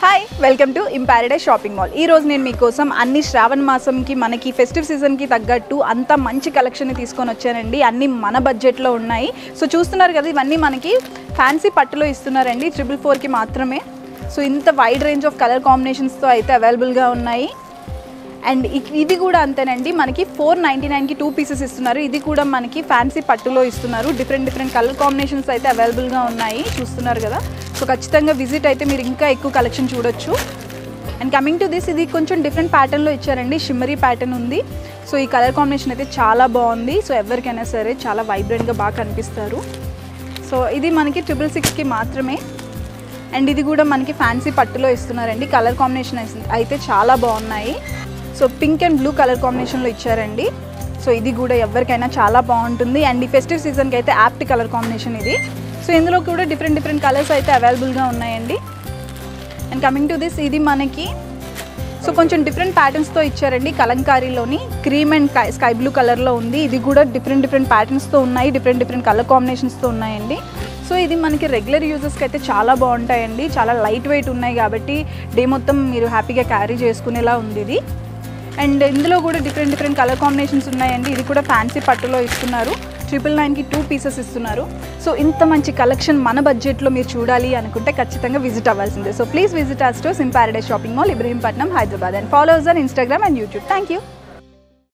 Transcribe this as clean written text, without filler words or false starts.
Hi welcome to Imparadise shopping mall. ఈ రోజు నేను మీకోసం అన్ని శ్రావణ మాసంకి మనకి ఫెస్టివ్ సీజన్కి తగ్గట్టు అంత మంచి కలెక్షన్ని తీసుకొని వచ్చానండి. అన్నీ మన బడ్జెట్లో ఉన్నాయి. సో చూస్తున్నారు కదా, ఇవన్నీ మనకి ఫ్యాన్సీ పట్టులో ఇస్తున్నారండి 444కి మాత్రమే. సో ఇంత వైడ్ రేంజ్ ఆఫ్ కలర్ కాంబినేషన్స్తో అయితే అవైలబుల్గా ఉన్నాయి. అండ్ ఇది కూడా అంతేనండి, మనకి 499కి 2 పీసెస్ ఇస్తున్నారు. ఇది కూడా మనకి ఫ్యాన్సీ పట్టులో ఇస్తున్నారు. డిఫరెంట్ కలర్ కాంబినేషన్స్ అయితే అవైలబుల్గా ఉన్నాయి, చూస్తున్నారు కదా. సో ఖచ్చితంగా విజిట్ అయితే మీరు ఇంకా ఎక్కువ కలెక్షన్ చూడొచ్చు. అండ్ కమింగ్ టు దిస్, ఇది కొంచెం డిఫరెంట్ ప్యాటర్న్లో ఇచ్చారండి, షిమ్మరీ ప్యాటర్న్ ఉంది. సో ఈ కలర్ కాంబినేషన్ అయితే చాలా బాగుంది. సో ఎవరికైనా సరే చాలా వైబ్రెంట్గా బాగా కనిపిస్తారు. సో ఇది మనకి 666కి మాత్రమే. అండ్ ఇది కూడా మనకి ఫ్యాన్సీ పట్టులో ఇస్తున్నారండి. కలర్ కాంబినేషన్ అయితే చాలా బాగున్నాయి. So pink and blue colour కాంబినేషన్లో ఇచ్చారండి. సో ఇది కూడా ఎవరికైనా చాలా బాగుంటుంది. అండ్ ఈ ఫెస్టివ్ సీజన్కి అయితే యాప్ట్ కలర్ కాంబినేషన్ ఇది. సో ఇందులో కూడా డిఫరెంట్ కలర్స్ అయితే అవైలబుల్గా ఉన్నాయండి. అండ్ కమింగ్ టు దిస్, ఇది మనకి సో కొంచెం డిఫరెంట్ ప్యాటర్న్స్తో ఇచ్చారండి. కలంకారీలోని క్రీమ్ అండ్ స్కై బ్లూ కలర్లో ఉంది. ఇది కూడా డిఫరెంట్ ప్యాటర్న్స్తో ఉన్నాయి, డిఫరెంట్ కలర్ కాంబినేషన్స్తో ఉన్నాయండి. సో ఇది మనకి రెగ్యులర్ యూజెస్కి అయితే చాలా బాగుంటాయండి. చాలా లైట్ వెయిట్ ఉన్నాయి కాబట్టి డే మొత్తం మీరు హ్యాపీగా క్యారీ చేసుకునేలా ఉంది ఇది. అండ్ ఇందులో కూడా డిఫరెంట్ కలర్ కాంబినేషన్స్ ఉన్నాయండి. ఇది కూడా ఫ్యాన్సీ పట్టులో ఇస్తున్నారు. 999కి 2 పీసెస్ ఇస్తున్నారు. సో ఇంత మంచి కలెక్షన్ మన బడ్జెట్లో మీరు చూడాలి అనుకుంటే ఖచ్చితంగా విజిట్ అవ్వాల్సిందే. So please visit our stores Imparadise shopping mall, Ibrahimpatnam, Hyderabad. And follow us on Instagram and YouTube. Thank you.